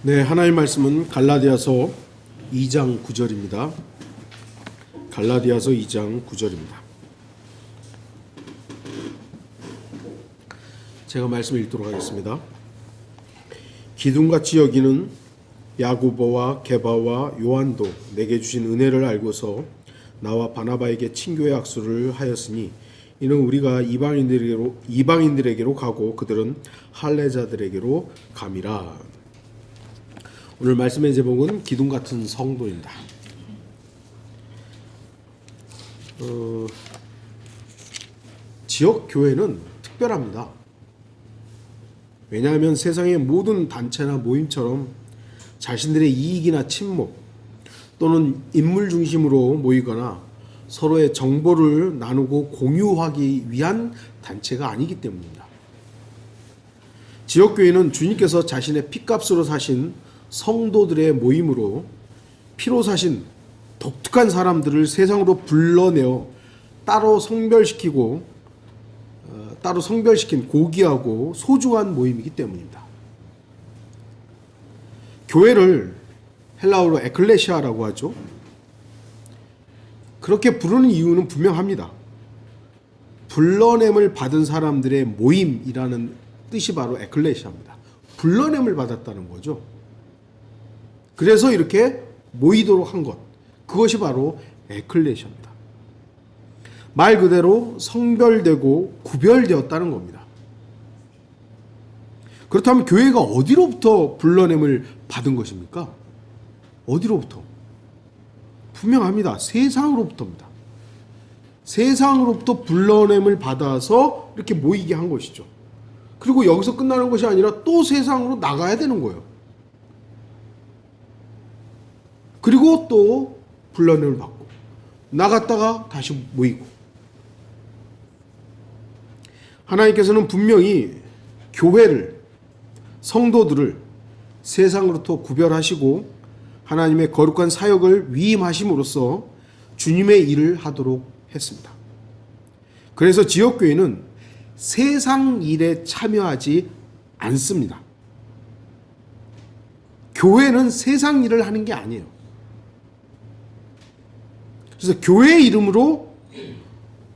네, 하나님 말씀은 갈라디아서 2장 9절입니다. 갈라디아서 2장 9절입니다. 제가 말씀을 읽도록 하겠습니다. 기둥같이 여기는 야고보와 게바와 요한도 내게 주신 은혜를 알고서 나와 바나바에게 친교의 악수를 하였으니 이는 우리가 이방인들에게로 가고 그들은 할례자들에게로 감이라. 오늘 말씀의 제목은 기둥 같은 성도입니다. 지역 교회는 특별합니다. 왜냐하면 세상의 모든 단체나 모임처럼 자신들의 이익이나 친목 또는 인물 중심으로 모이거나 서로의 정보를 나누고 공유하기 위한 단체가 아니기 때문입니다. 지역교회는 주님께서 자신의 피값으로 사신 성도들의 모임으로 피로 사신 독특한 사람들을 세상으로 불러내어 따로 성별시킨 고귀하고 소중한 모임이기 때문입니다. 교회를 헬라어로 에클레시아라고 하죠. 그렇게 부르는 이유는 분명합니다. 불러냄을 받은 사람들의 모임이라는 뜻이 바로 에클레시아입니다. 불러냄을 받았다는 거죠. 그래서 이렇게 모이도록 한 것, 그것이 바로 에클레시아입니다. 말 그대로 성별되고 구별되었다는 겁니다. 그렇다면 교회가 어디로부터 불러냄을 받은 것입니까? 어디로부터? 분명합니다. 세상으로부터입니다. 세상으로부터 불러냄을 받아서 이렇게 모이게 한 것이죠. 그리고 여기서 끝나는 것이 아니라 또 세상으로 나가야 되는 거예요. 그리고 또 불러냄을 받고 나갔다가 다시 모이고. 하나님께서는 분명히 교회를, 성도들을 세상으로부터 구별하시고 하나님의 거룩한 사역을 위임하심으로써 주님의 일을 하도록 했습니다. 그래서 지역교회는 세상 일에 참여하지 않습니다. 교회는 세상 일을 하는 게 아니에요. 그래서 교회 이름으로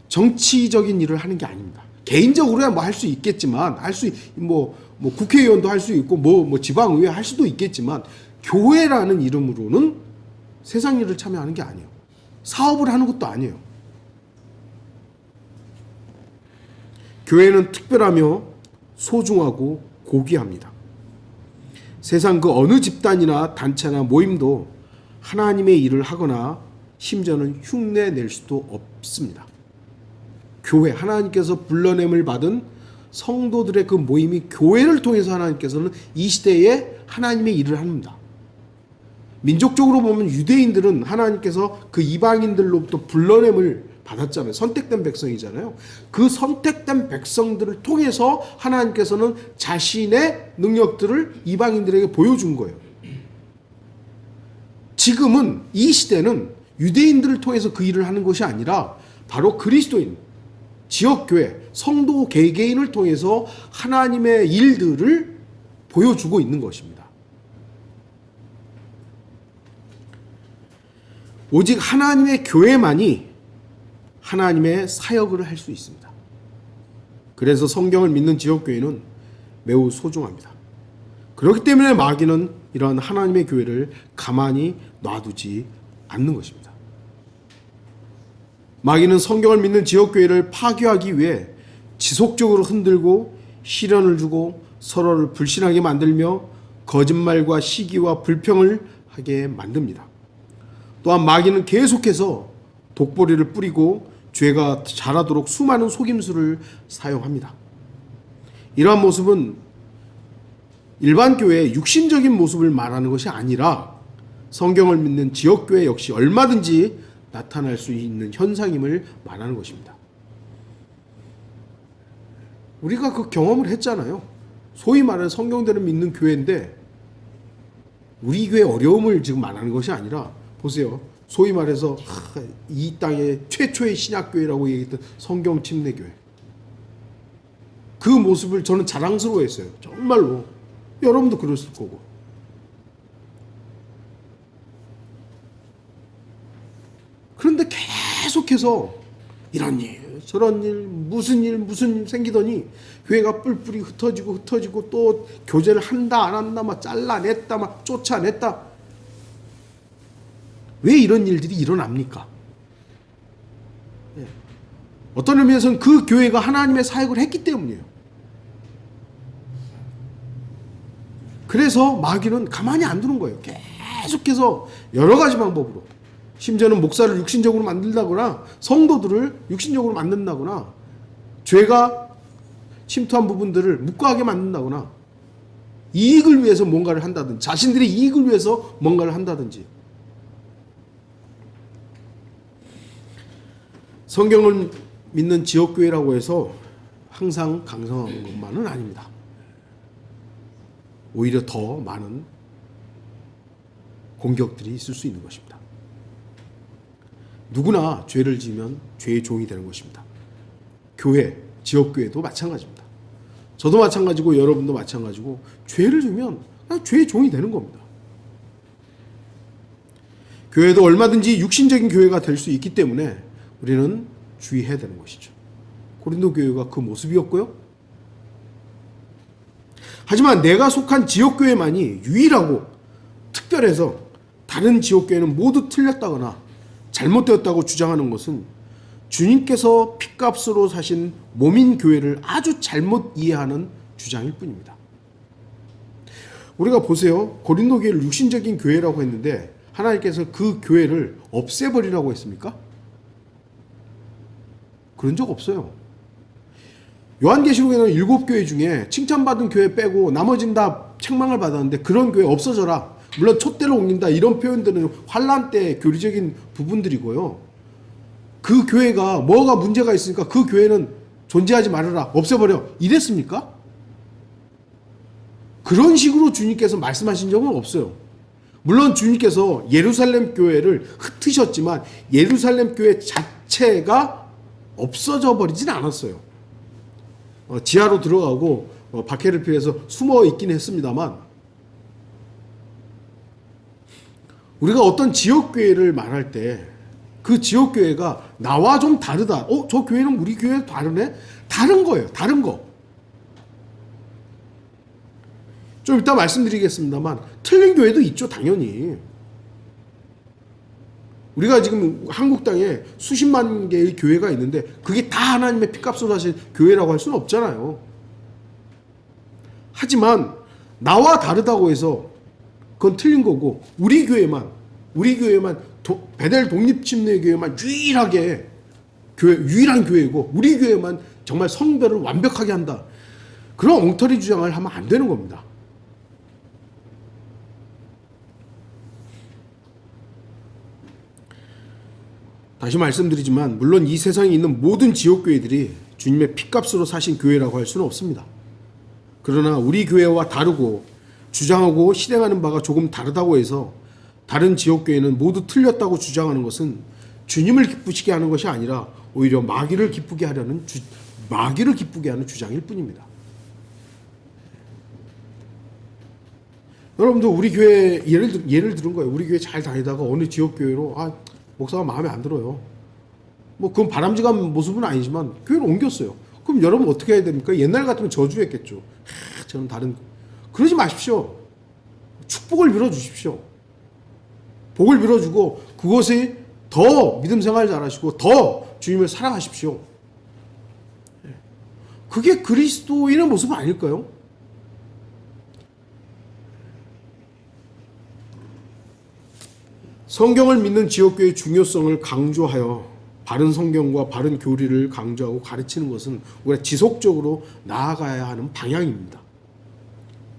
정치적인 일을 하는 게 아닙니다. 개인적으로야 뭐 할 수 있겠지만, 국회의원도 할 수 있고, 지방의회 할 수도 있겠지만, 교회라는 이름으로는 세상 일을 참여하는 게 아니에요. 사업을 하는 것도 아니에요. 교회는 특별하며 소중하고 고귀합니다. 세상 그 어느 집단이나 단체나 모임도 하나님의 일을 하거나 심지어는 흉내 낼 수도 없습니다. 교회, 하나님께서 불러냄을 받은 성도들의 그 모임이 교회를 통해서 하나님께서는 이 시대에 하나님의 일을 합니다. 민족적으로 보면 유대인들은 하나님께서 그 이방인들로부터 불러냄을 받았잖아요. 선택된 백성이잖아요. 그 선택된 백성들을 통해서 하나님께서는 자신의 능력들을 이방인들에게 보여준 거예요. 지금은 이 시대는 유대인들을 통해서 그 일을 하는 것이 아니라 바로 그리스도인, 지역교회, 성도 개개인을 통해서 하나님의 일들을 보여주고 있는 것입니다. 오직 하나님의 교회만이 하나님의 사역을 할 수 있습니다. 그래서 성경을 믿는 지역교회는 매우 소중합니다. 그렇기 때문에 마귀는 이러한 하나님의 교회를 가만히 놔두지 않는 것입니다. 마귀는 성경을 믿는 지역교회를 파괴하기 위해 지속적으로 흔들고 시련을 주고 서로를 불신하게 만들며 거짓말과 시기와 불평을 하게 만듭니다. 또한 마귀는 계속해서 독보리를 뿌리고 죄가 자라도록 수많은 속임수를 사용합니다. 이러한 모습은 일반 교회의 육신적인 모습을 말하는 것이 아니라 성경을 믿는 지역교회 역시 얼마든지 나타날 수 있는 현상임을 말하는 것입니다. 우리가 그 경험을 했잖아요. 소위 말하는 성경대로 믿는 교회인데 우리 교회의 어려움을 지금 말하는 것이 아니라 보세요. 소위 말해서 이 땅의 최초의 신약교회라고 얘기했던 성경 침례교회. 그 모습을 저는 자랑스러워했어요. 정말로. 여러분도 그랬을 거고. 계속해서 이런 일, 저런 일, 무슨 일 생기더니 교회가 뿔뿔이 흩어지고 또 교제를 한다 안 한다 막 잘라냈다 막 쫓아냈다. 왜 이런 일들이 일어납니까? 어떤 의미에서는 그 교회가 하나님의 사역을 했기 때문이에요. 그래서 마귀는 가만히 안 두는 거예요. 계속해서 여러 가지 방법으로, 심지어는 목사를 육신적으로 만든다거나 성도들을 육신적으로 만든다거나 죄가 침투한 부분들을 묵과하게 만든다거나 이익을 위해서 뭔가를 한다든지, 자신들의 이익을 위해서 뭔가를 한다든지. 성경을 믿는 지역교회라고 해서 항상 강성한 것만은 아닙니다. 오히려 더 많은 공격들이 있을 수 있는 것입니다. 누구나 죄를 지으면 죄의 종이 되는 것입니다. 교회, 지역교회도 마찬가지입니다. 저도 마찬가지고 여러분도 마찬가지고 죄를 지으면 그냥 죄의 종이 되는 겁니다. 교회도 얼마든지 육신적인 교회가 될 수 있기 때문에 우리는 주의해야 되는 것이죠. 고린도 교회가 그 모습이었고요. 하지만 내가 속한 지역교회만이 유일하고 특별해서 다른 지역교회는 모두 틀렸다거나 잘못되었다고 주장하는 것은 주님께서 핏값으로 사신 몸인 교회를 아주 잘못 이해하는 주장일 뿐입니다. 우리가 보세요. 고린도 교회를 육신적인 교회라고 했는데 하나님께서 그 교회를 없애버리라고 했습니까? 그런 적 없어요. 요한계시록에는 7교회 중에 칭찬받은 교회 빼고 나머지는 다 책망을 받았는데 그런 교회 없어져라. 물론 촛대로 옮긴다 이런 표현들은 환란 때 교리적인 부분들이고요. 그 교회가 뭐가 문제가 있으니까 그 교회는 존재하지 말아라. 없애버려. 이랬습니까? 그런 식으로 주님께서 말씀하신 적은 없어요. 물론 주님께서 예루살렘 교회를 흩으셨지만 예루살렘 교회 자체가 없어져 버리진 않았어요. 지하로 들어가고 박해를 피해서 숨어 있긴 했습니다만, 우리가 어떤 지역교회를 말할 때 그 지역교회가 나와 좀 다르다. 저 교회는 우리 교회와 다르네? 다른 거예요. 다른 거. 좀 이따 말씀드리겠습니다만 틀린 교회도 있죠. 당연히. 우리가 지금 한국 땅에 수십만 개의 교회가 있는데 그게 다 하나님의 핏값으로 하신 교회라고 할 수는 없잖아요. 하지만 나와 다르다고 해서 그건 틀린 거고, 우리 교회만 베델 독립침례교회만 유일한 교회고 우리 교회만 정말 성별을 완벽하게 한다. 그런 엉터리 주장을 하면 안 되는 겁니다. 다시 말씀드리지만 물론 이 세상에 있는 모든 지역교회들이 주님의 핏값으로 사신 교회라고 할 수는 없습니다. 그러나 우리 교회와 다르고 주장하고 실행하는 바가 조금 다르다고 해서 다른 지역교회는 모두 틀렸다고 주장하는 것은 주님을 기쁘시게 하는 것이 아니라 오히려 마귀를 기쁘게 하는 주장일 뿐입니다. 여러분들 우리 교회 예를 들은 거예요. 우리 교회 잘 다니다가 어느 지역교회로 목사가 마음에 안 들어요. 그건 바람직한 모습은 아니지만 교회를 옮겼어요. 그럼 여러분 어떻게 해야 됩니까? 옛날 같으면 저주했겠죠. 저는 그러지 마십시오. 축복을 빌어주십시오. 복을 빌어주고 그것에 더 믿음 생활 잘하시고 더 주님을 사랑하십시오. 그게 그리스도인의 모습은 아닐까요? 성경을 믿는 지역교회의 중요성을 강조하여 바른 성경과 바른 교리를 강조하고 가르치는 것은 우리가 지속적으로 나아가야 하는 방향입니다.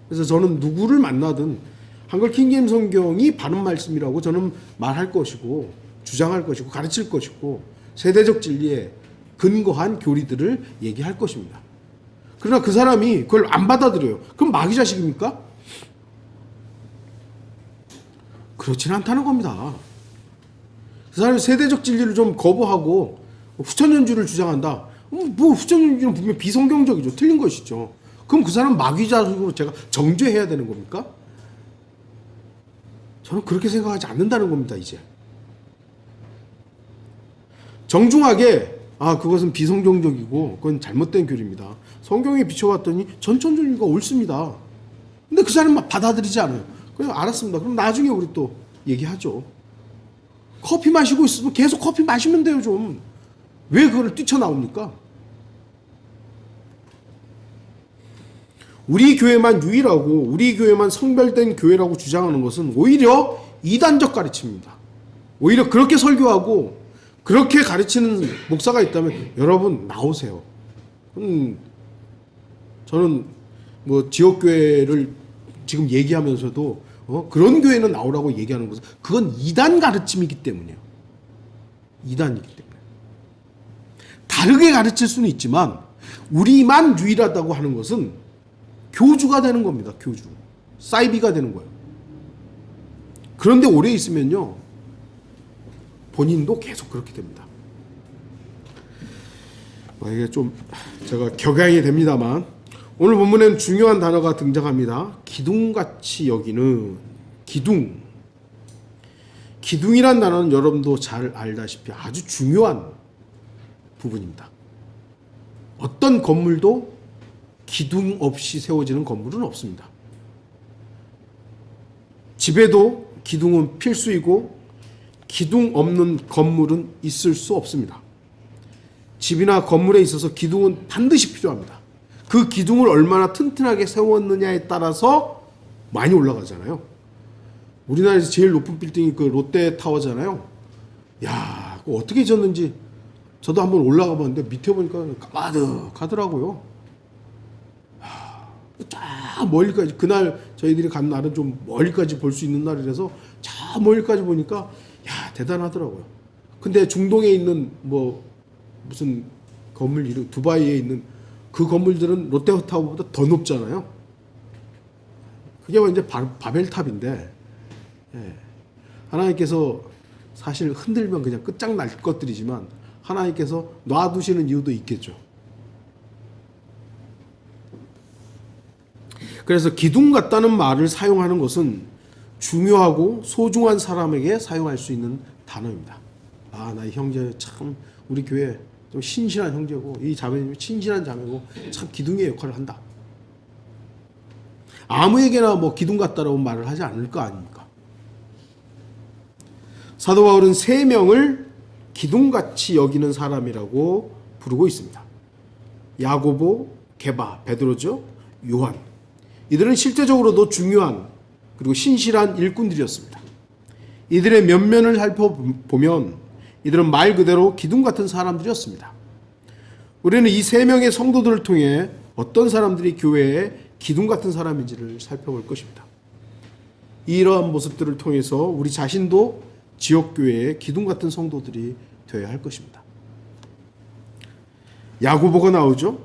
그래서 저는 누구를 만나든 한글 킹제임 성경이 바른 말씀이라고 저는 말할 것이고 주장할 것이고 가르칠 것이고 세대적 진리에 근거한 교리들을 얘기할 것입니다. 그러나 그 사람이 그걸 안 받아들여요. 그럼 마귀 자식입니까? 그렇지는 않다는 겁니다. 그 사람이 세대적 진리를 좀 거부하고 후천연주를 주장한다. 후천연주는 분명히 비성경적이죠. 틀린 것이죠. 그럼 그 사람 마귀자식으로 제가 정죄해야 되는 겁니까? 저는 그렇게 생각하지 않는다는 겁니다. 이제 정중하게 그것은 비성경적이고 그건 잘못된 교리입니다. 성경에 비춰봤더니 전천주의가 옳습니다. 근데 그 사람은 받아들이지 않아요. 그냥 알았습니다. 그럼 나중에 우리 또 얘기하죠. 커피 마시고 있으면 계속 커피 마시면 돼요, 좀. 왜 그걸 뛰쳐나옵니까? 우리 교회만 유일하고 우리 교회만 성별된 교회라고 주장하는 것은 오히려 이단적 가르침입니다. 오히려 그렇게 설교하고 그렇게 가르치는 목사가 있다면 여러분 나오세요. 저는 뭐 지역교회를 지금 얘기하면서도 그런 교회는 나오라고 얘기하는 것은 그건 이단 가르침이기 때문이에요. 이단이기 때문에. 다르게 가르칠 수는 있지만 우리만 유일하다고 하는 것은 교주가 되는 겁니다. 교주. 사이비가 되는 거예요. 그런데 오래 있으면요. 본인도 계속 그렇게 됩니다. 이게 좀 제가 격양이 됩니다만 오늘 본문에는 중요한 단어가 등장합니다. 기둥같이 여기는 기둥. 기둥이란 단어는 여러분도 잘 알다시피 아주 중요한 부분입니다. 어떤 건물도 기둥 없이 세워지는 건물은 없습니다. 집에도 기둥은 필수이고 기둥 없는 건물은 있을 수 없습니다. 집이나 건물에 있어서 기둥은 반드시 필요합니다. 그 기둥을 얼마나 튼튼하게 세웠느냐에 따라서 많이 올라가잖아요. 우리나라에서 제일 높은 빌딩이 그 롯데타워잖아요. 야, 그거 어떻게 지었는지 저도 한번 올라가 봤는데 밑에 보니까 가득하더라고요. 저 멀리까지, 그날 저희들이 간 날은 좀 멀리까지 볼 수 있는 날이라서 저 멀리까지 보니까 대단하더라고요. 근데 중동에 있는 무슨 건물 이름, 두바이에 있는 그 건물들은 롯데타워보다 더 높잖아요. 그게 이제 바벨탑인데, 하나님께서 사실 흔들면 그냥 끝장날 것들이지만 하나님께서 놔두시는 이유도 있겠죠. 그래서 기둥 같다는 말을 사용하는 것은 중요하고 소중한 사람에게 사용할 수 있는 단어입니다. 나의 형제 참 우리 교회 좀 신실한 형제고 이 자매님이 신실한 자매고 참 기둥의 역할을 한다. 아무에게나 기둥 같다라고 말을 하지 않을 거 아닙니까? 사도 바울은 3명을 기둥같이 여기는 사람이라고 부르고 있습니다. 야고보, 게바, 베드로죠. 요한. 이들은 실제적으로도 중요한 그리고 신실한 일꾼들이었습니다. 이들의 면면을 살펴보면 이들은 말 그대로 기둥 같은 사람들이었습니다. 우리는 이 3명의 성도들을 통해 어떤 사람들이 교회에 기둥 같은 사람인지를 살펴볼 것입니다. 이러한 모습들을 통해서 우리 자신도 지역교회의 기둥 같은 성도들이 되어야 할 것입니다. 야고보가 나오죠.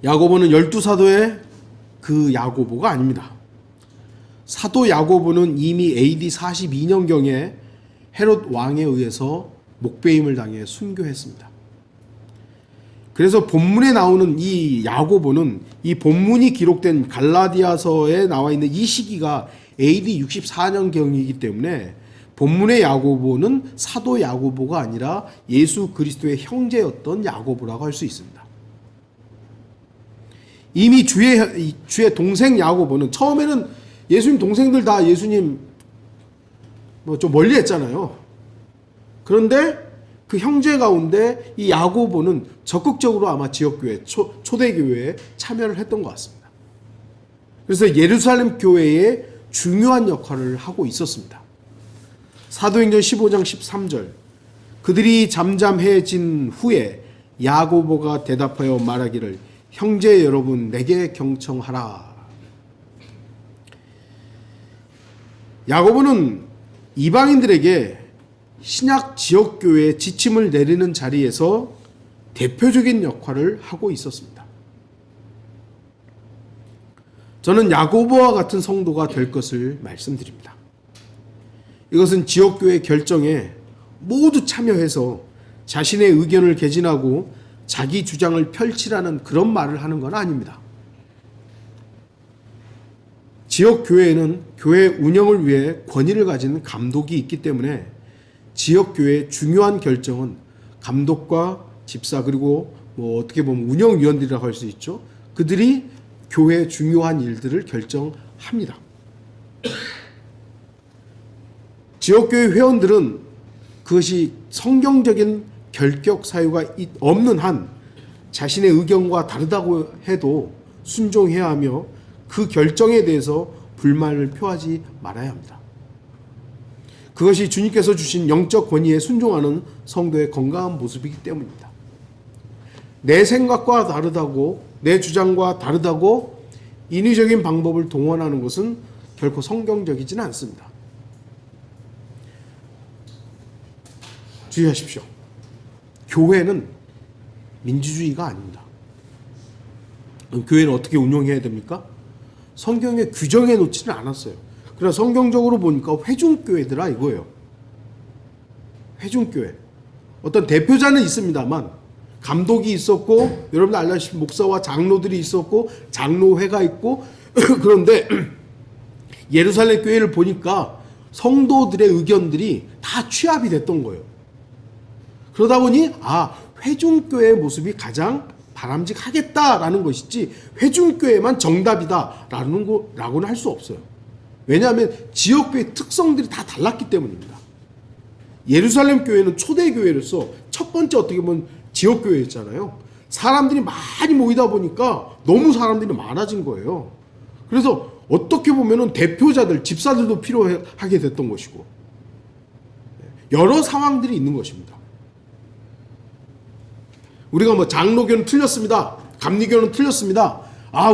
야고보는 12사도의 그 야고보가 아닙니다. 사도 야고보는 이미 AD 42년경에 헤롯 왕에 의해서 목배임을 당해 순교했습니다. 그래서 본문에 나오는 이 야고보는 이 본문이 기록된 갈라디아서에 나와 있는 이 시기가 AD 64년경이기 때문에 본문의 야고보는 사도 야고보가 아니라 예수 그리스도의 형제였던 야고보라고 할 수 있습니다. 이미 주의 동생 야고보는 처음에는 예수님 동생들 다 예수님 좀 멀리 했잖아요. 그런데 그 형제 가운데 이 야고보는 적극적으로 아마 지역교회, 초대교회에 참여를 했던 것 같습니다. 그래서 예루살렘 교회에 중요한 역할을 하고 있었습니다. 사도행전 15장 13절 그들이 잠잠해진 후에 야고보가 대답하여 말하기를 형제 여러분 내게 경청하라. 야고보는 이방인들에게 신약 지역교회의 지침을 내리는 자리에서 대표적인 역할을 하고 있었습니다. 저는 야고보와 같은 성도가 될 것을 말씀드립니다. 이것은 지역교회 결정에 모두 참여해서 자신의 의견을 개진하고 자기 주장을 펼치라는 그런 말을 하는 건 아닙니다. 지역교회에는 교회 운영을 위해 권위를 가진 감독이 있기 때문에 지역교회의 중요한 결정은 감독과 집사 그리고 뭐 어떻게 보면 운영위원들이라고 할 수 있죠. 그들이 교회의 중요한 일들을 결정합니다. 지역교회 회원들은 그것이 성경적인 결격 사유가 없는 한 자신의 의견과 다르다고 해도 순종해야 하며 그 결정에 대해서 불만을 표하지 말아야 합니다. 그것이 주님께서 주신 영적 권위에 순종하는 성도의 건강한 모습이기 때문입니다. 내 생각과 다르다고, 내 주장과 다르다고 인위적인 방법을 동원하는 것은 결코 성경적이지는 않습니다. 주의하십시오. 교회는 민주주의가 아닙니다. 교회는 어떻게 운영해야 됩니까? 성경에 규정해 놓지는 않았어요. 그러나 성경적으로 보니까 회중교회더라 이거예요. 회중교회. 어떤 대표자는 있습니다만 감독이 있었고 여러분들 알다시피 목사와 장로들이 있었고 장로회가 있고 그런데 예루살렘 교회를 보니까 성도들의 의견들이 다 취합이 됐던 거예요. 그러다 보니 회중교회의 모습이 가장 바람직하겠다라는 것이지 회중교회만 정답이다라고는 할 수 없어요. 왜냐하면 지역교회 특성들이 다 달랐기 때문입니다. 예루살렘 교회는 초대교회로서 첫 번째 어떻게 보면 지역교회였잖아요. 사람들이 많이 모이다 보니까 너무 사람들이 많아진 거예요. 그래서 어떻게 보면 대표자들, 집사들도 필요하게 됐던 것이고 여러 상황들이 있는 것입니다. 우리가 뭐 장로교는 틀렸습니다. 감리교는 틀렸습니다.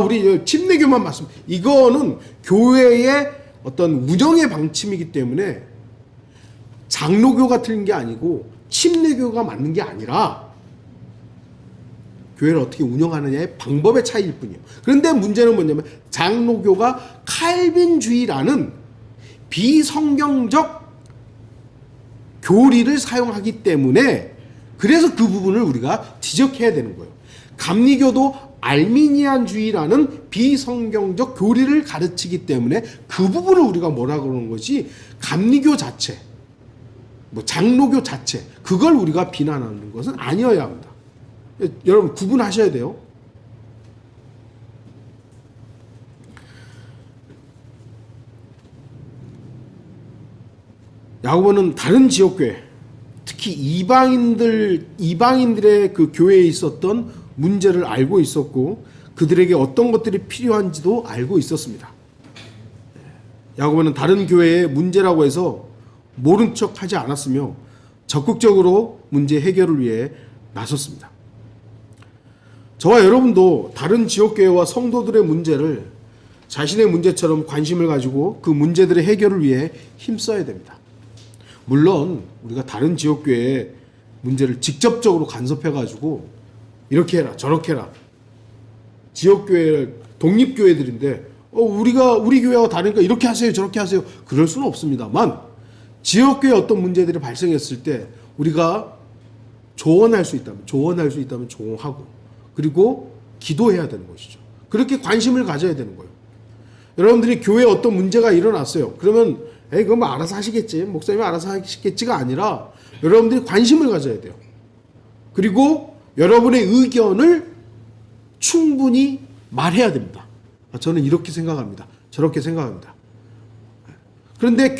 우리 침례교만 맞습니다. 이거는 교회의 어떤 운영의 방침이기 때문에 장로교가 틀린 게 아니고 침례교가 맞는 게 아니라 교회를 어떻게 운영하느냐의 방법의 차이일 뿐이에요. 그런데 문제는 뭐냐면 장로교가 칼빈주의라는 비성경적 교리를 사용하기 때문에 그래서 그 부분을 우리가 지적해야 되는 거예요. 감리교도 알미니안주의라는 비성경적 교리를 가르치기 때문에 그 부분을 우리가 뭐라 그러는 것이 감리교 자체, 뭐 장로교 자체 그걸 우리가 비난하는 것은 아니어야 합니다. 여러분 구분하셔야 돼요. 야고보는 다른 지역교회 특히 이방인들의 그 교회에 있었던 문제를 알고 있었고 그들에게 어떤 것들이 필요한지도 알고 있었습니다. 야고보는 다른 교회의 문제라고 해서 모른 척하지 않았으며 적극적으로 문제 해결을 위해 나섰습니다. 저와 여러분도 다른 지역교회와 성도들의 문제를 자신의 문제처럼 관심을 가지고 그 문제들의 해결을 위해 힘써야 됩니다. 물론 우리가 다른 지역교회의 문제를 직접적으로 간섭해가지고 이렇게 해라 저렇게 해라 지역교회 독립교회들인데 우리 교회와 다르니까 이렇게 하세요 저렇게 하세요 그럴 수는 없습니다만 지역교회 어떤 문제들이 발생했을 때 우리가 조언할 수 있다면 조언하고 그리고 기도해야 되는 것이죠. 그렇게 관심을 가져야 되는 거예요. 여러분들이 교회에 어떤 문제가 일어났어요. 그러면 그건 뭐 알아서 하시겠지. 목사님이 알아서 하시겠지가 아니라 여러분들이 관심을 가져야 돼요. 그리고 여러분의 의견을 충분히 말해야 됩니다. 저는 이렇게 생각합니다. 저렇게 생각합니다. 그런데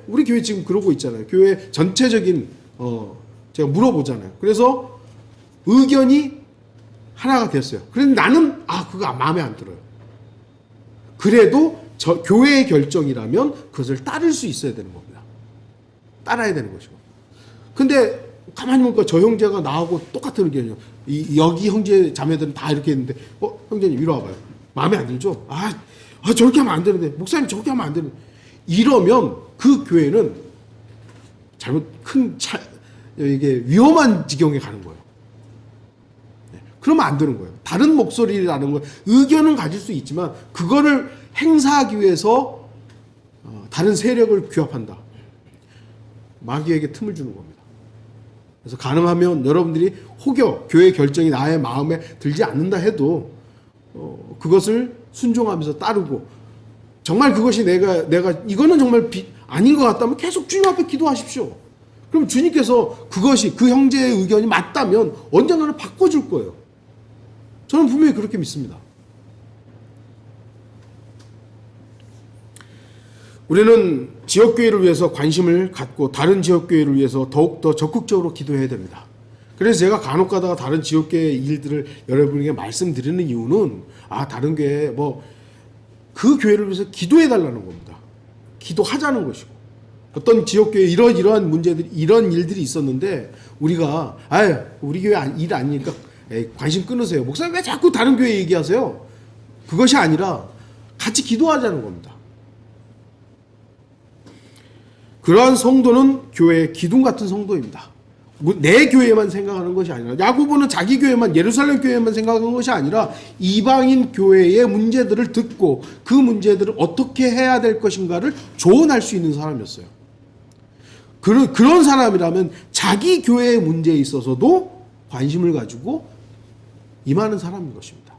우리 교회 지금 그러고 있잖아요. 교회 전체적인 제가 물어보잖아요. 그래서 의견이 하나가 됐어요. 그런데 나는 그거 마음에 안 들어요. 그래도 교회의 결정이라면 그것을 따를 수 있어야 되는 겁니다. 따라야 되는 것이고. 근데 가만히 보니까 저 형제가 나하고 똑같은 의견이에요. 여기 형제 자매들은 다 이렇게 했는데 형제님 이리 와봐요. 마음에 안 들죠? 저렇게 하면 안 되는데 목사님 저렇게 하면 안 되는데 이러면 그 교회는 이게 위험한 지경에 가는 거예요. 그러면 안 되는 거예요. 다른 목소리라는 건 의견은 가질 수 있지만 그거를 행사하기 위해서 다른 세력을 규합한다. 마귀에게 틈을 주는 겁니다. 그래서 가능하면 여러분들이 혹여 교회 결정이 나의 마음에 들지 않는다 해도 그것을 순종하면서 따르고 정말 그것이 내가 이거는 정말 아닌 것 같다면 계속 주님 앞에 기도하십시오. 그럼 주님께서 그것이 그 형제의 의견이 맞다면 언젠가는 바꿔줄 거예요. 저는 분명히 그렇게 믿습니다. 우리는 지역교회를 위해서 관심을 갖고 다른 지역교회를 위해서 더욱더 적극적으로 기도해야 됩니다. 그래서 제가 간혹 가다가 다른 지역교회 일들을 여러분에게 말씀드리는 이유는 다른 교회 그 교회를 위해서 기도해 달라는 겁니다. 기도하자는 것이고, 어떤 지역교회 이러한 문제들이, 이런 일들이 있었는데 우리가 우리 교회 일 아니니까 관심 끊으세요. 목사님 왜 자꾸 다른 교회 얘기하세요? 그것이 아니라 같이 기도하자는 겁니다. 그러한 성도는 교회의 기둥 같은 성도입니다. 내 교회만 생각하는 것이 아니라, 야고보는 자기 교회만, 예루살렘 교회만 생각하는 것이 아니라 이방인 교회의 문제들을 듣고 그 문제들을 어떻게 해야 될 것인가를 조언할 수 있는 사람이었어요. 그런 사람이라면 자기 교회의 문제에 있어서도 관심을 가지고 임하는 사람인 것입니다.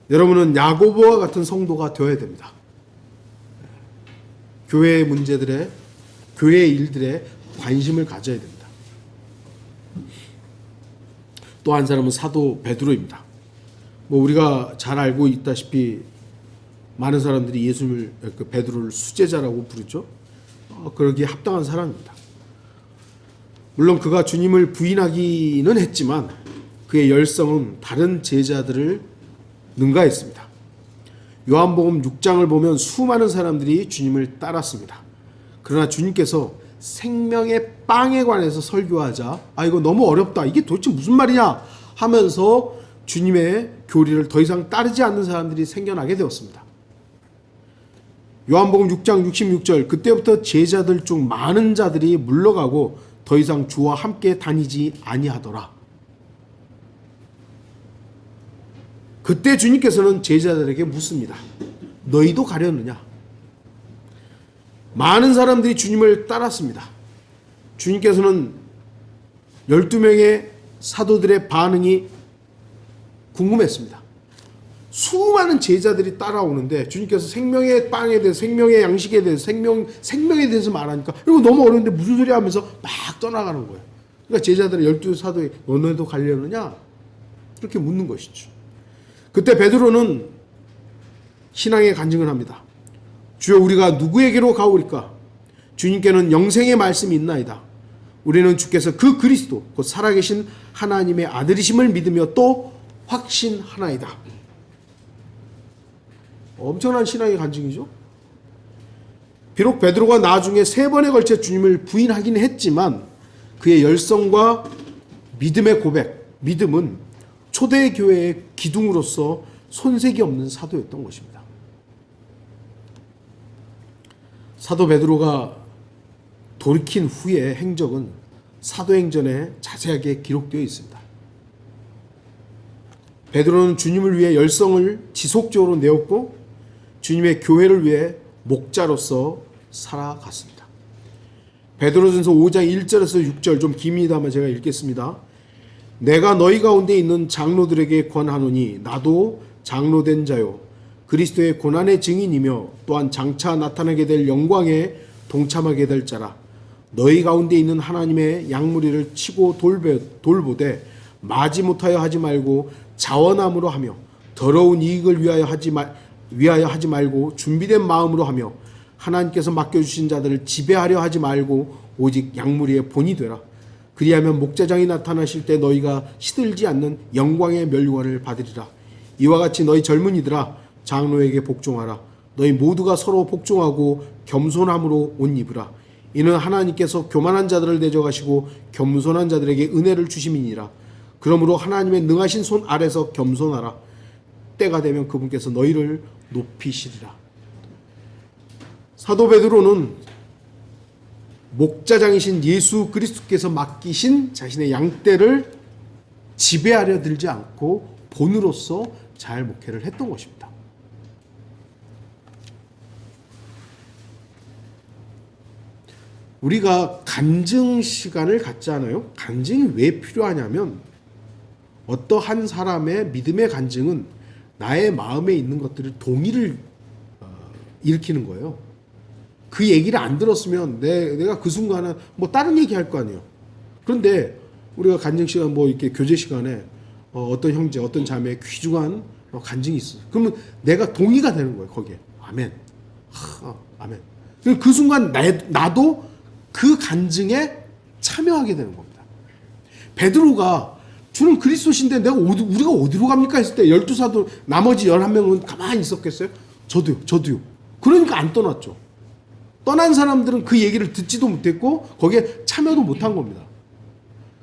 여러분은 야고보와 같은 성도가 되어야 됩니다. 교회의 문제들에, 교회의 일들에 관심을 가져야 됩니다. 또 한 사람은 사도 베드로입니다. 우리가 잘 알고 있다시피 많은 사람들이 예수님을, 베드로를 수제자라고 부르죠. 그러기에 합당한 사람입니다. 물론 그가 주님을 부인하기는 했지만 그의 열성은 다른 제자들을 능가했습니다. 요한복음 6장을 보면 수많은 사람들이 주님을 따랐습니다. 그러나 주님께서 생명의 빵에 관해서 설교하자 이거 너무 어렵다, 이게 도대체 무슨 말이냐 하면서 주님의 교리를 더 이상 따르지 않는 사람들이 생겨나게 되었습니다. 요한복음 6장 66절, 그때부터 제자들 중 많은 자들이 물러가고 더 이상 주와 함께 다니지 아니하더라. 그때 주님께서는 제자들에게 묻습니다. 너희도 가려느냐? 많은 사람들이 주님을 따랐습니다. 주님께서는 12명의 사도들의 반응이 궁금했습니다. 수많은 제자들이 따라오는데 주님께서 생명의 빵에 대해서, 생명의 양식에 대해서, 생명에 대해서 말하니까 이거 너무 어려운데 무슨 소리 하면서 막 떠나가는 거예요. 그러니까 제자들은 12사도에 너네도 가려느냐? 그렇게 묻는 것이죠. 그때 베드로는 신앙의 간증을 합니다. 주여, 우리가 누구에게로 가오리까? 주님께는 영생의 말씀이 있나이다. 우리는 주께서 그 그리스도 곧 살아계신 하나님의 아들이심을 믿으며 또 확신하나이다. 엄청난 신앙의 간증이죠. 비록 베드로가 나중에 3번에 걸쳐 주님을 부인하긴 했지만 그의 열성과 믿음의 고백, 믿음은 초대교회의 기둥으로서 손색이 없는 사도였던 것입니다. 사도 베드로가 돌이킨 후의 행적은 사도행전에 자세하게 기록되어 있습니다. 베드로는 주님을 위해 열성을 지속적으로 내었고 주님의 교회를 위해 목자로서 살아갔습니다. 베드로전서 5장 1절에서 6절, 좀 깁니다만 제가 읽겠습니다. 내가 너희 가운데 있는 장로들에게 권하노니 나도 장로된 자요 그리스도의 고난의 증인이며 또한 장차 나타나게 될 영광에 동참하게 될 자라. 너희 가운데 있는 하나님의 양무리를 치고 돌보되 마지못하여 하지 말고 자원함으로 하며 더러운 이익을 위하여 하지 말고 준비된 마음으로 하며 하나님께서 맡겨주신 자들을 지배하려 하지 말고 오직 양무리의 본이 되라. 그리하면 목자장이 나타나실 때 너희가 시들지 않는 영광의 멸류관을 받으리라. 이와 같이 너희 젊은이들아 장로에게 복종하라. 너희 모두가 서로 복종하고 겸손함으로 옷 입으라. 이는 하나님께서 교만한 자들을 대적하시고 겸손한 자들에게 은혜를 주심이니라. 그러므로 하나님의 능하신 손 아래서 겸손하라. 때가 되면 그분께서 너희를 높이시리라. 사도 베드로는 목자장이신 예수 그리스도께서 맡기신 자신의 양떼를 지배하려 들지 않고 본으로서 잘 목회를 했던 것입니다. 우리가 간증 시간을 갖지 않아요? 간증이 왜 필요하냐면 어떠한 사람의 믿음의 간증은 나의 마음에 있는 것들을 동의를 일으키는 거예요. 그 얘기를 안 들었으면 내가 그 순간은 뭐 다른 얘기 할 거 아니에요. 그런데 우리가 간증 시간 뭐 이렇게 교제 시간에 어떤 형제, 어떤 자매의 귀중한 간증이 있어. 그러면 내가 동의가 되는 거예요, 거기에. 아멘. 아멘. 그 순간 나도 그 간증에 참여하게 되는 겁니다. 베드로가 주는 그리스도신데 우리가 어디로 갑니까 했을 때 12사도 나머지 11명은 가만히 있었겠어요? 저도요. 그러니까 안 떠났죠. 떠난 사람들은 그 얘기를 듣지도 못했고 거기에 참여도 못한 겁니다.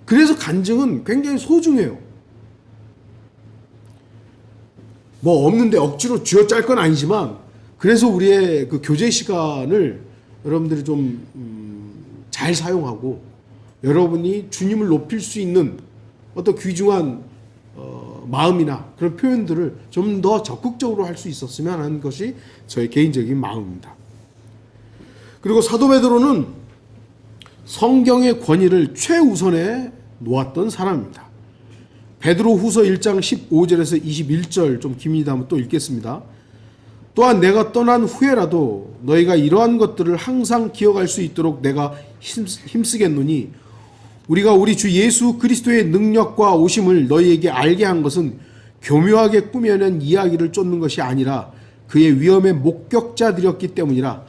그래서 간증은 굉장히 소중해요. 뭐 없는데 억지로 쥐어짤 건 아니지만 그래서 우리의 그 교제 시간을 여러분들이 좀 잘 사용하고 여러분이 주님을 높일 수 있는 어떤 귀중한 마음이나 그런 표현들을 좀 더 적극적으로 할 수 있었으면 하는 것이 저의 개인적인 마음입니다. 그리고 사도 베드로는 성경의 권위를 최우선에 놓았던 사람입니다. 베드로 후서 1장 15절에서 21절 좀 깁니다. 한번 또 읽겠습니다. 또한 내가 떠난 후에라도 너희가 이러한 것들을 항상 기억할 수 있도록 내가 힘쓰겠노니 우리가 우리 주 예수 그리스도의 능력과 오심을 너희에게 알게 한 것은 교묘하게 꾸며낸 이야기를 쫓는 것이 아니라 그의 위엄의 목격자들이었기 때문이라.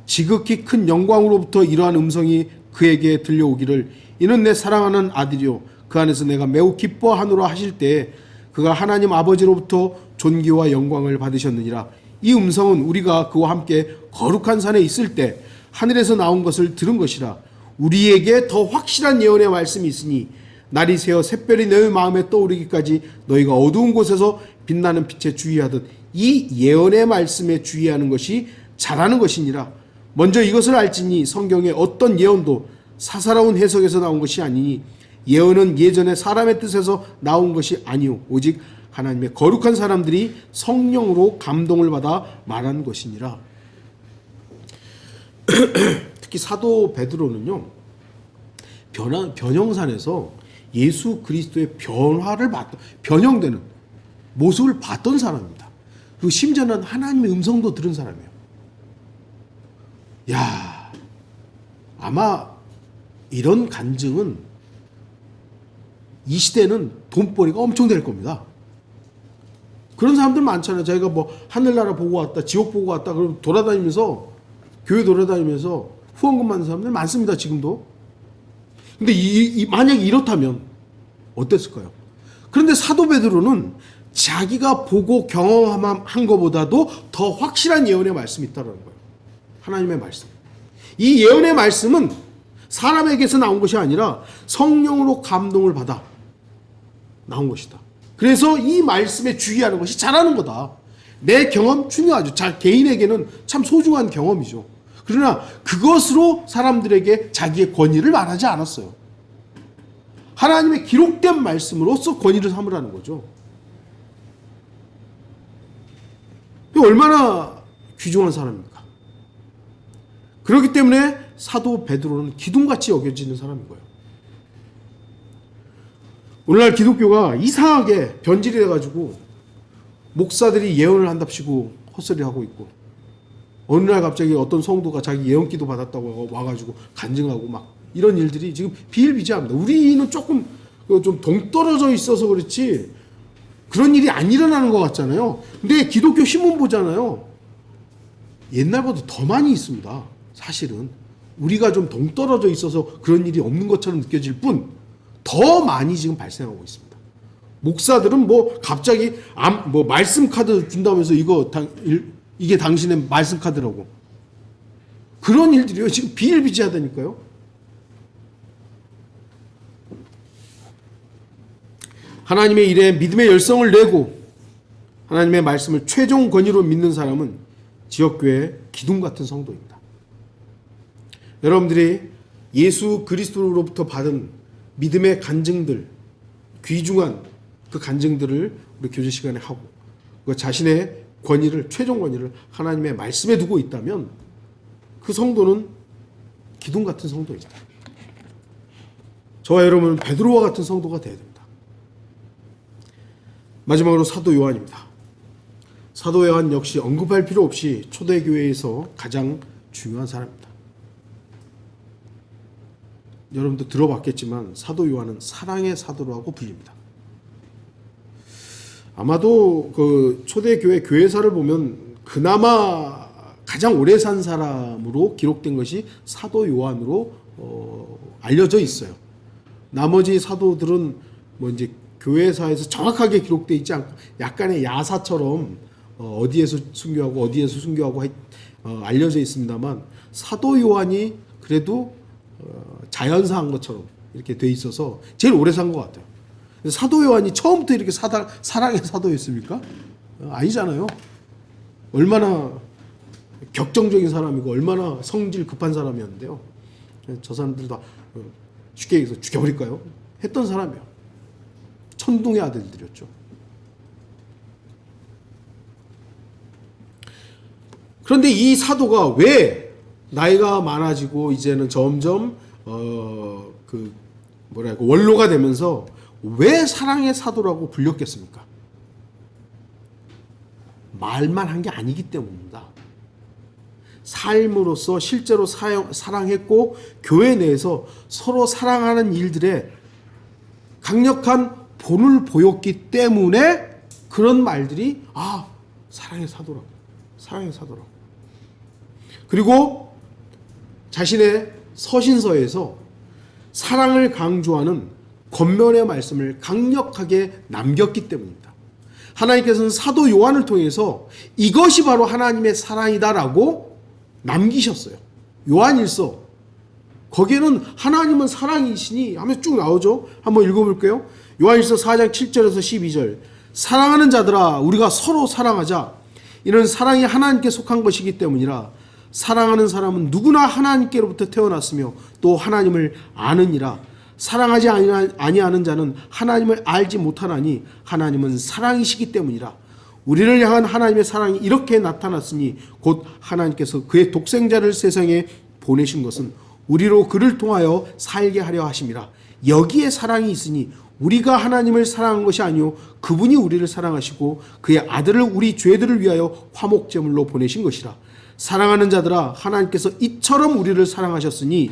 지극히 큰 영광으로부터 이러한 음성이 그에게 들려오기를 이는 내 사랑하는 아들이요 그 안에서 내가 매우 기뻐하노라 하실 때에 그가 하나님 아버지로부터 존귀와 영광을 받으셨느니라. 이 음성은 우리가 그와 함께 거룩한 산에 있을 때 하늘에서 나온 것을 들은 것이라. 우리에게 더 확실한 예언의 말씀이 있으니 날이 새어 샛별이 너희 마음에 떠오르기까지 너희가 어두운 곳에서 빛나는 빛에 주의하듯 이 예언의 말씀에 주의하는 것이 잘하는 것이니라. 먼저 이것을 알지니 성경의 어떤 예언도 사사로운 해석에서 나온 것이 아니니 예언은 예전에 사람의 뜻에서 나온 것이 아니오 오직 하나님의 거룩한 사람들이 성령으로 감동을 받아 말한 것이니라. 특히 사도 베드로는요, 변형산에서 예수 그리스도의 변형되는 모습을 봤던 사람입니다. 그리고 심지어는 하나님의 음성도 들은 사람이에요. 야, 아마 이런 간증은 이 시대는 돈벌이가 엄청 될 겁니다. 그런 사람들 많잖아요. 자기가 뭐 하늘나라 보고 왔다, 지옥 보고 왔다, 그럼 돌아다니면서 교회 돌아다니면서 후원금 받는 사람들 많습니다. 지금도. 근데 만약에 이렇다면 어땠을까요? 그런데 사도 베드로는 자기가 보고 경험한 것보다도 더 확실한 예언의 말씀이 있다는 거예요. 하나님의 말씀. 이 예언의 말씀은 사람에게서 나온 것이 아니라 성령으로 감동을 받아 나온 것이다. 그래서 이 말씀에 주의하는 것이 잘하는 거다. 내 경험 중요하죠. 개인에게는 참 소중한 경험이죠. 그러나 그것으로 사람들에게 자기의 권위를 말하지 않았어요. 하나님의 기록된 말씀으로서 권위를 삼으라는 거죠. 얼마나 귀중한 사람입니까? 그렇기 때문에 사도 베드로는 기둥같이 여겨지는 사람인 거예요. 오늘날 기독교가 이상하게 변질이 돼가지고 목사들이 예언을 한답시고 헛소리하고 있고 어느 날 갑자기 어떤 성도가 자기 예언기도 받았다고 와가지고 간증하고 막 이런 일들이 지금 비일비재합니다. 우리는 조금 좀 동떨어져 있어서 그렇지 그런 일이 안 일어나는 것 같잖아요. 근데 기독교 신문 보잖아요. 옛날보다 더 많이 있습니다. 사실은 우리가 좀 동떨어져 있어서 그런 일이 없는 것처럼 느껴질 뿐 더 많이 지금 발생하고 있습니다. 목사들은 뭐 갑자기 뭐 말씀 카드 준다면서 이게 당신의 말씀 카드라고 그런 일들이요 지금 비일비재하다니까요. 하나님의 일에 믿음의 열성을 내고 하나님의 말씀을 최종 권위로 믿는 사람은 지역교회 기둥 같은 성도입니다. 여러분들이 예수 그리스도로부터 받은 믿음의 간증들, 귀중한 그 간증들을 우리 교제 시간에 하고 그 자신의 권위를, 최종 권위를 하나님의 말씀에 두고 있다면 그 성도는 기둥 같은 성도입니다. 저와 여러분은 베드로와 같은 성도가 되어야 됩니다. 마지막으로 사도 요한입니다. 사도 요한 역시 언급할 필요 없이 초대교회에서 가장 중요한 사람입니다. 여러분도 들어봤겠지만 사도 요한은 사랑의 사도라고 불립니다. 아마도 그 초대교회 교회사를 보면 그나마 가장 오래 산 사람으로 기록된 것이 사도 요한으로 알려져 있어요. 나머지 사도들은 뭐 이제 교회사에서 정확하게 기록되어 있지 않고 약간의 야사처럼 어디에서 순교하고 어디에서 순교하고 알려져 있습니다만 사도 요한이 그래도 자연사한 것처럼 이렇게 돼 있어서 제일 오래 산 것 같아요. 사도 요한이 처음부터 이렇게 사랑의 사도였습니까? 아니잖아요. 얼마나 격정적인 사람이고 얼마나 성질 급한 사람이었는데요. 저 사람들 다 쉽게 얘기해서 죽여버릴까요? 했던 사람이에요. 천둥의 아들들이었죠. 그런데 이 사도가 왜 나이가 많아지고 이제는 점점 원로가 되면서 왜 사랑의 사도라고 불렸겠습니까? 말만 한 게 아니기 때문입니다. 삶으로서 실제로 사랑했고 교회 내에서 서로 사랑하는 일들에 강력한 본을 보였기 때문에 그런 말들이 사랑의 사도라고, 사랑의 사도라고. 그리고 자신의 서신서에서 사랑을 강조하는 권면의 말씀을 강력하게 남겼기 때문입니다. 하나님께서는 사도 요한을 통해서 이것이 바로 하나님의 사랑이다라고 남기셨어요. 요한일서 거기에는 하나님은 사랑이시니 하면서 쭉 나오죠. 한번 읽어볼게요. 요한일서 4장 7절에서 12절 사랑하는 자들아 우리가 서로 사랑하자. 이는 사랑이 하나님께 속한 것이기 때문이라. 사랑하는 사람은 누구나 하나님께로부터 태어났으며 또 하나님을 아느니라. 사랑하지 아니하는 자는 하나님을 알지 못하나니 하나님은 사랑이시기 때문이라. 우리를 향한 하나님의 사랑이 이렇게 나타났으니 곧 하나님께서 그의 독생자를 세상에 보내신 것은 우리로 그를 통하여 살게 하려 하심이라. 여기에 사랑이 있으니 우리가 하나님을 사랑한 것이 아니요 그분이 우리를 사랑하시고 그의 아들을 우리 죄들을 위하여 화목제물로 보내신 것이라. 사랑하는 자들아 하나님께서 이처럼 우리를 사랑하셨으니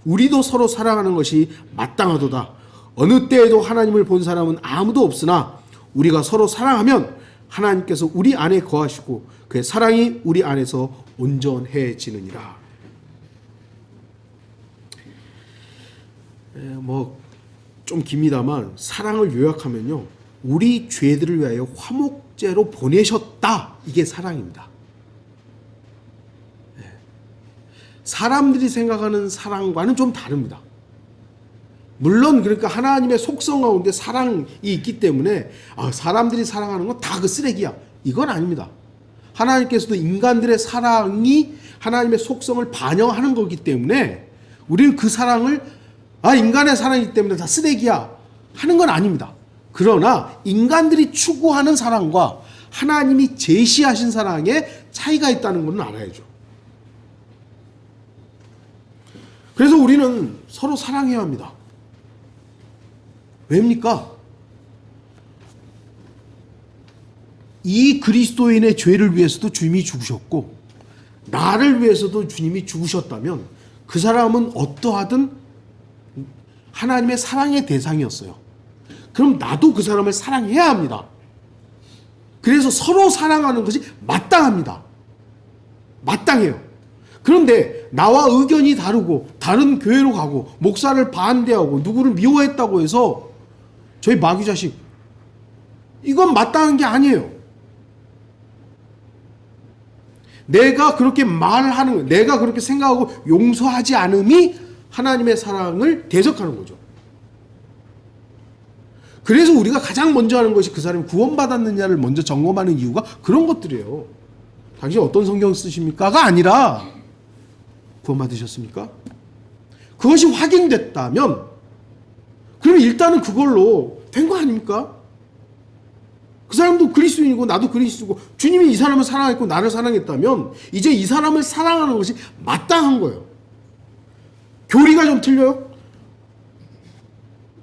우리도 서로 사랑하는 것이 마땅하도다. 어느 때에도 하나님을 본 사람은 아무도 없으나 우리가 서로 사랑하면 하나님께서 우리 안에 거하시고 그의 사랑이 우리 안에서 온전해지느니라. 좀 깁니다만 사랑을 요약하면요, 우리 죄들을 위하여 화목제로 보내셨다. 이게 사랑입니다. 사람들이 생각하는 사랑과는 좀 다릅니다. 물론 그러니까 하나님의 속성 가운데 사랑이 있기 때문에 사람들이 사랑하는 건 다 그 쓰레기야. 이건 아닙니다. 하나님께서도 인간들의 사랑이 하나님의 속성을 반영하는 거기 때문에 우리는 그 사랑을 인간의 사랑이기 때문에 다 쓰레기야 하는 건 아닙니다. 그러나 인간들이 추구하는 사랑과 하나님이 제시하신 사랑에 차이가 있다는 것은 알아야죠. 그래서 우리는 서로 사랑해야 합니다. 왜입니까? 이 그리스도인의 죄를 위해서도 주님이 죽으셨고 나를 위해서도 주님이 죽으셨다면 그 사람은 어떠하든 하나님의 사랑의 대상이었어요. 그럼 나도 그 사람을 사랑해야 합니다. 그래서 서로 사랑하는 것이 마땅합니다. 마땅해요. 그런데 나와 의견이 다르고 다른 교회로 가고 목사를 반대하고 누구를 미워했다고 해서 저희 마귀 자식 이건 마땅한 게 아니에요. 내가 그렇게 말하는, 내가 그렇게 생각하고 용서하지 않음이 하나님의 사랑을 대적하는 거죠. 그래서 우리가 가장 먼저 하는 것이 그 사람이 구원받았느냐를 먼저 점검하는 이유가 그런 것들이에요. 당신 어떤 성경 쓰십니까?가 아니라 구원받으셨습니까? 그것이 확인됐다면 그러면 일단은 그걸로 된 거 아닙니까? 그 사람도 그리스도인이고 나도 그리스도고 주님이 이 사람을 사랑했고 나를 사랑했다면 이제 이 사람을 사랑하는 것이 마땅한 거예요. 교리가 좀 틀려요?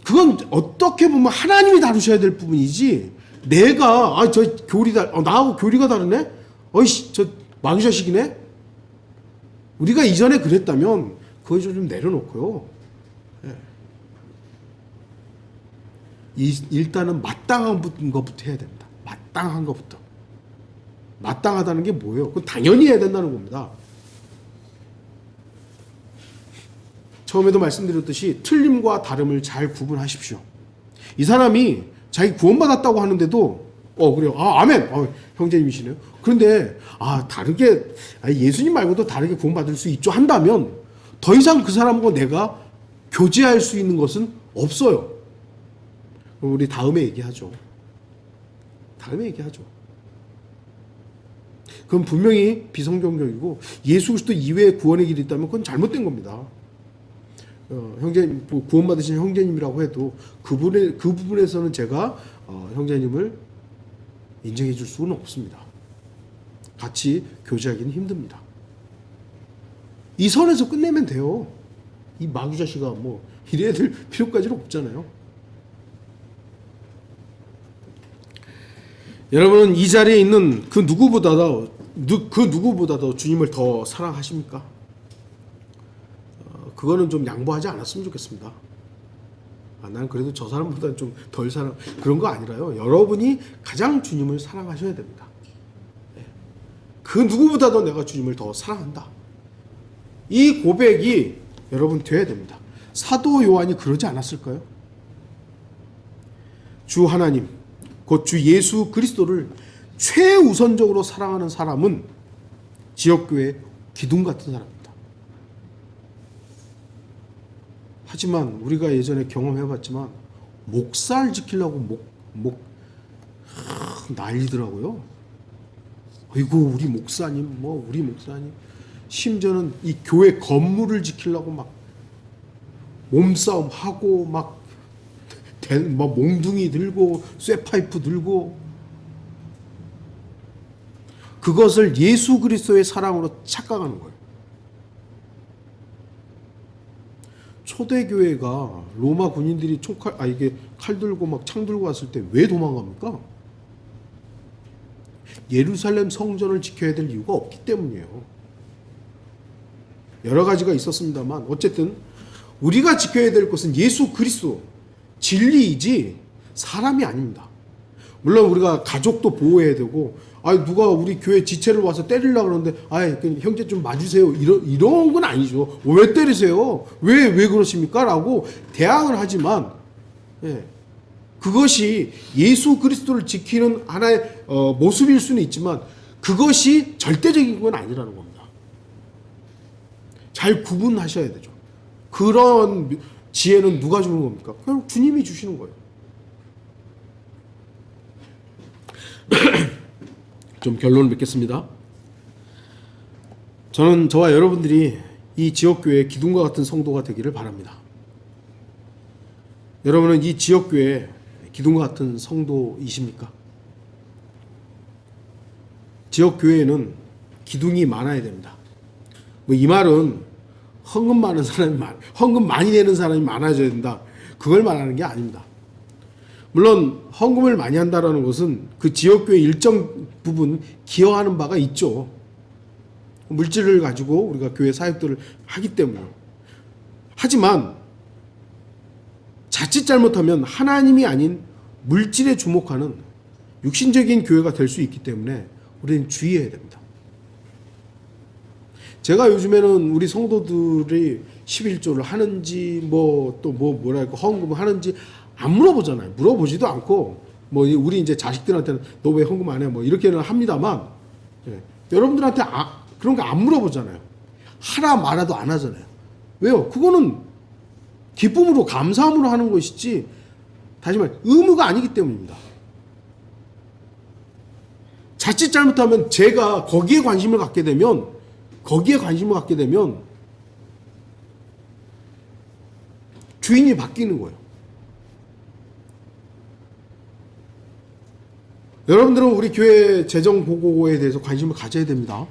그건 어떻게 보면 하나님이 다루셔야 될 부분이지 내가 저 교리 나하고 교리가 다르네? 어이씨 저 마귀 자식이네? 우리가 이전에 그랬다면 그거 좀 내려놓고요. 예. 일단은 마땅한 것부터 해야 됩니다. 마땅한 것부터. 마땅하다는 게 뭐예요? 그건 당연히 해야 된다는 겁니다. 처음에도 말씀드렸듯이 틀림과 다름을 잘 구분하십시오. 이 사람이 자기 구원받았다고 하는데도 그래요. 아멘. 형제님이시네요. 그런데 다르게 예수님 말고도 다르게 구원받을 수 있죠 한다면 더 이상 그 사람과 내가 교제할 수 있는 것은 없어요. 그럼 우리 다음에 얘기하죠. 그건 분명히 비성경적이고 예수 그리스도 이외의 구원의 길이 있다면 그건 잘못된 겁니다. 형제님, 구원받으신 형제님이라고 해도 그 부분에서는 제가 형제님을 인정해 줄 수는 없습니다. 같이 교제하기는 힘듭니다. 이 선에서 끝내면 돼요. 이 마귀 자식아 이래야 될 필요까지는 없잖아요. 여러분은 이 자리에 있는 그 누구보다도 주님을 더 사랑하십니까? 그거는 좀 양보하지 않았으면 좋겠습니다. 난 그래도 저 사람보다는 좀 덜 사랑, 그런 거 아니라요. 여러분이 가장 주님을 사랑하셔야 됩니다. 그 누구보다도 내가 주님을 더 사랑한다. 이 고백이 여러분 돼야 됩니다. 사도 요한이 그러지 않았을까요? 주 하나님, 곧 주 예수 그리스도를 최우선적으로 사랑하는 사람은 지역교회 기둥 같은 사람입니다. 하지만 우리가 예전에 경험해봤지만 목살 지키려고 난리더라고요. 아이고 우리 목사님 심지어는 이 교회 건물을 지키려고 막 몸싸움 하고 막 몽둥이 들고 쇠파이프 들고 그것을 예수 그리스도의 사랑으로 착각하는 거예요. 초대교회가 로마 군인들이 칼 들고 막 창 들고 왔을 때 왜 도망갑니까? 예루살렘 성전을 지켜야 될 이유가 없기 때문이에요. 여러 가지가 있었습니다만 어쨌든 우리가 지켜야 될 것은 예수 그리스도 진리이지 사람이 아닙니다. 물론 우리가 가족도 보호해야 되고 누가 우리 교회 지체를 와서 때리려고 그러는데 형제 좀 봐주세요 이런 건 아니죠. 왜 때리세요? 왜 그러십니까? 라고 대항을 하지만 그것이 예수 그리스도를 지키는 하나의 모습일 수는 있지만 그것이 절대적인 건 아니라는 겁니다. 잘 구분하셔야 되죠. 그런 지혜는 누가 주는 겁니까? 그냥 주님이 주시는 거예요. 좀 결론을 맺겠습니다. 저는 저와 여러분들이 이 지역교회의 기둥과 같은 성도가 되기를 바랍니다. 여러분은 이 지역교회의 기둥과 같은 성도이십니까? 지역교회에는 기둥이 많아야 됩니다. 이 말은 헌금 많이 내는 사람이 많아져야 된다. 그걸 말하는 게 아닙니다. 물론 헌금을 많이 한다는 것은 그 지역교회 일정 부분 기여하는 바가 있죠. 물질을 가지고 우리가 교회 사역들을 하기 때문에. 하지만 자칫 잘못하면 하나님이 아닌 물질에 주목하는 육신적인 교회가 될 수 있기 때문에 우리는 주의해야 됩니다. 제가 요즘에는 우리 성도들이 11조를 하는지 헌금을 하는지 안 물어보잖아요. 물어보지도 않고 우리 이제 자식들한테는 너 왜 헌금 안 해? 이렇게는 합니다만 여러분들한테 그런 거 안 물어보잖아요. 하라 말아도 안 하잖아요. 왜요? 그거는 기쁨으로 감사함으로 하는 것이지 다시 말해 의무가 아니기 때문입니다. 자칫 잘못하면 제가 거기에 관심을 갖게 되면 주인이 바뀌는 거예요. 여러분들은 우리 교회 재정 보고에 대해서 관심을 가져야 됩니다.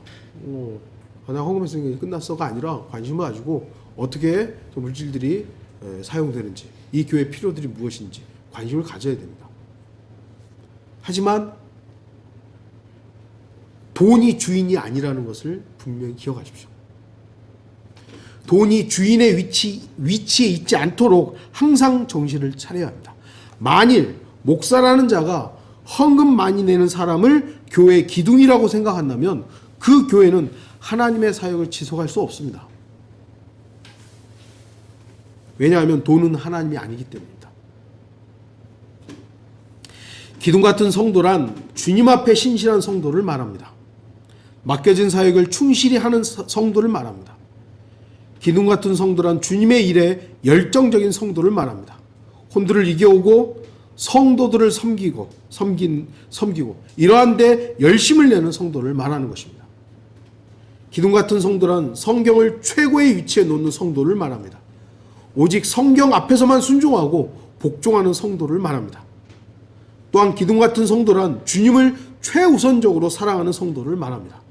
나 헌금했으니까 끝났어가 아니라 관심을 가지고 어떻게 물질들이 사용되는지, 이 교회 필요들이 무엇인지 관심을 가져야 됩니다. 하지만 돈이 주인이 아니라는 것을 분명히 기억하십시오. 돈이 주인의 위치에 있지 않도록 항상 정신을 차려야 합니다. 만일 목사라는 자가 헌금 많이 내는 사람을 교회의 기둥이라고 생각한다면 그 교회는 하나님의 사역을 지속할 수 없습니다. 왜냐하면 돈은 하나님이 아니기 때문입니다. 기둥 같은 성도란 주님 앞에 신실한 성도를 말합니다. 맡겨진 사역을 충실히 하는 성도를 말합니다. 기둥 같은 성도란 주님의 일에 열정적인 성도를 말합니다. 혼들을 이겨오고 성도들을 섬기고 이러한 데 열심을 내는 성도를 말하는 것입니다. 기둥 같은 성도란 성경을 최고의 위치에 놓는 성도를 말합니다. 오직 성경 앞에서만 순종하고 복종하는 성도를 말합니다. 또한 기둥 같은 성도란 주님을 최우선적으로 사랑하는 성도를 말합니다.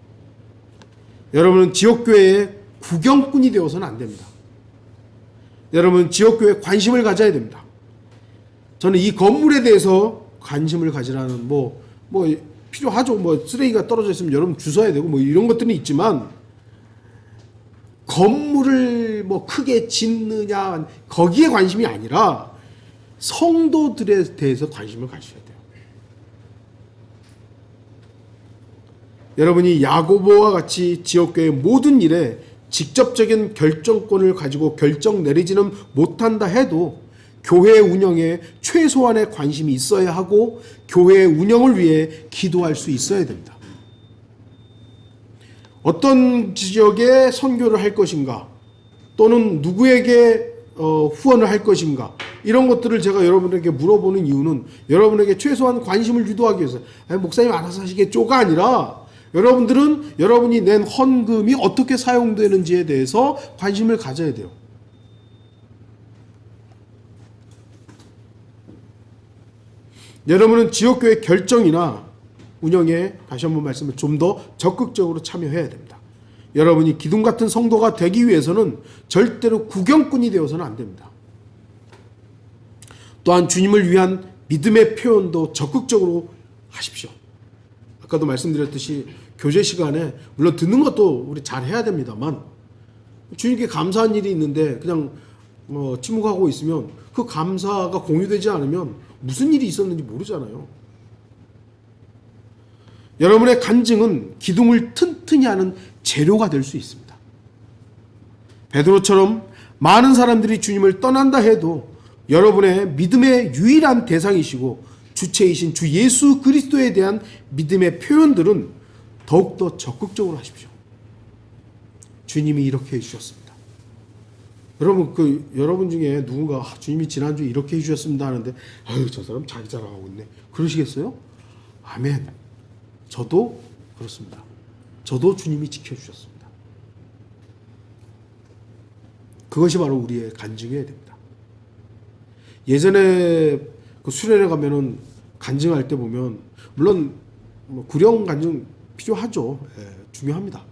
여러분은 지역교회의 구경꾼이 되어서는 안 됩니다. 여러분 지역교회에 관심을 가져야 됩니다. 저는 이 건물에 대해서 관심을 가지라는 뭐 필요하죠. 뭐 쓰레기가 떨어져 있으면 여러분 주워야 되고 뭐 이런 것들은 있지만 건물을 뭐 크게 짓느냐 거기에 관심이 아니라 성도들에 대해서 관심을 가지셔야 돼요. 여러분이 야고보와 같이 지역교회의 모든 일에 직접적인 결정권을 가지고 결정 내리지는 못한다 해도 교회 운영에 최소한의 관심이 있어야 하고 교회의 운영을 위해 기도할 수 있어야 됩니다. 어떤 지역에 선교를 할 것인가 또는 누구에게 후원을 할 것인가 이런 것들을 제가 여러분에게 물어보는 이유는 여러분에게 최소한 관심을 유도하기 위해서 목사님 알아서 하시겠죠가 아니라 여러분들은 여러분이 낸 헌금이 어떻게 사용되는지에 대해서 관심을 가져야 돼요. 여러분은 지역교회 결정이나 운영에 다시 한번 말씀을 좀 더 적극적으로 참여해야 됩니다. 여러분이 기둥 같은 성도가 되기 위해서는 절대로 구경꾼이 되어서는 안 됩니다. 또한 주님을 위한 믿음의 표현도 적극적으로 하십시오. 아까도 말씀드렸듯이 교제 시간에 물론 듣는 것도 우리 잘 해야 됩니다만 주님께 감사한 일이 있는데 그냥 침묵하고 있으면 그 감사가 공유되지 않으면 무슨 일이 있었는지 모르잖아요. 여러분의 간증은 기둥을 튼튼히 하는 재료가 될 수 있습니다. 베드로처럼 많은 사람들이 주님을 떠난다 해도 여러분의 믿음의 유일한 대상이시고 주체이신 주 예수 그리스도에 대한 믿음의 표현들은 더욱더 적극적으로 하십시오. 주님이 이렇게 해주셨습니다. 여러분 중에 누군가 주님이 지난주에 이렇게 해주셨습니다 하는데 아유 저 사람 자기 자랑하고 있네 그러시겠어요? 아멘. 저도 그렇습니다. 저도 주님이 지켜주셨습니다. 그것이 바로 우리의 간증해야 됩니다. 예전에 그 수련회 가면은 간증할 때 보면 물론 구령 간증 필요하죠. 예, 중요합니다.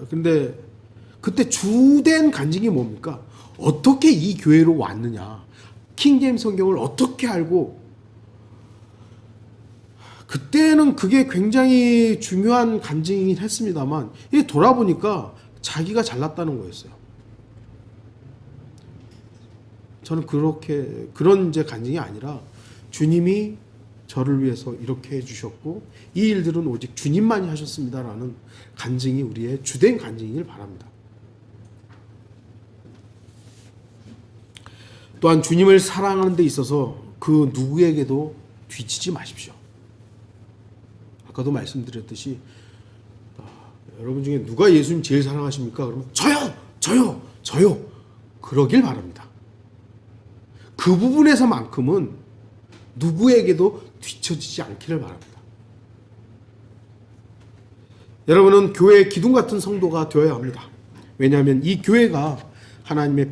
그런데 그때 주된 간증이 뭡니까? 어떻게 이 교회로 왔느냐? 킹제임스 성경을 어떻게 알고? 그때는 그게 굉장히 중요한 간증이긴 했습니다만 이게 돌아보니까 자기가 잘났다는 거였어요. 저는 그런 이제 간증이 아니라 주님이 저를 위해서 이렇게 해주셨고 이 일들은 오직 주님만이 하셨습니다라는 간증이 우리의 주된 간증이길 바랍니다. 또한 주님을 사랑하는 데 있어서 그 누구에게도 뒤지지 마십시오. 아까도 말씀드렸듯이 여러분 중에 누가 예수님 제일 사랑하십니까? 그러면 저요 그러길 바랍니다. 그 부분에서만큼은 누구에게도 뒤처지지 않기를 바랍니다. 여러분은 교회의 기둥 같은 성도가 되어야 합니다. 왜냐하면 이 교회가 하나님의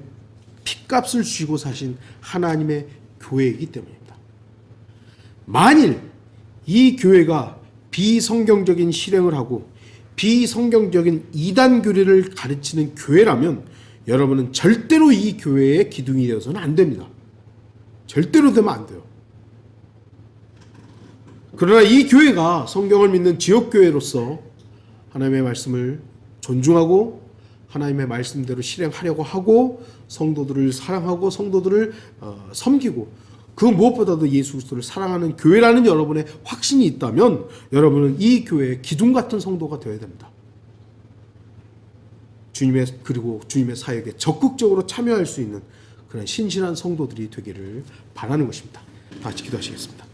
핏값을 주시고 사신 하나님의 교회이기 때문입니다. 만일 이 교회가 비성경적인 실행을 하고 비성경적인 이단 교리를 가르치는 교회라면 여러분은 절대로 이 교회의 기둥이 되어서는 안 됩니다. 절대로 되면 안 돼요. 그러나 이 교회가 성경을 믿는 지역교회로서 하나님의 말씀을 존중하고 하나님의 말씀대로 실행하려고 하고 성도들을 사랑하고 성도들을 섬기고 그 무엇보다도 예수 그리스도를 사랑하는 교회라는 여러분의 확신이 있다면 여러분은 이 교회의 기둥 같은 성도가 되어야 됩니다. 그리고 주님의 사역에 적극적으로 참여할 수 있는 그런 신실한 성도들이 되기를 바라는 것입니다. 다 같이 기도하시겠습니다.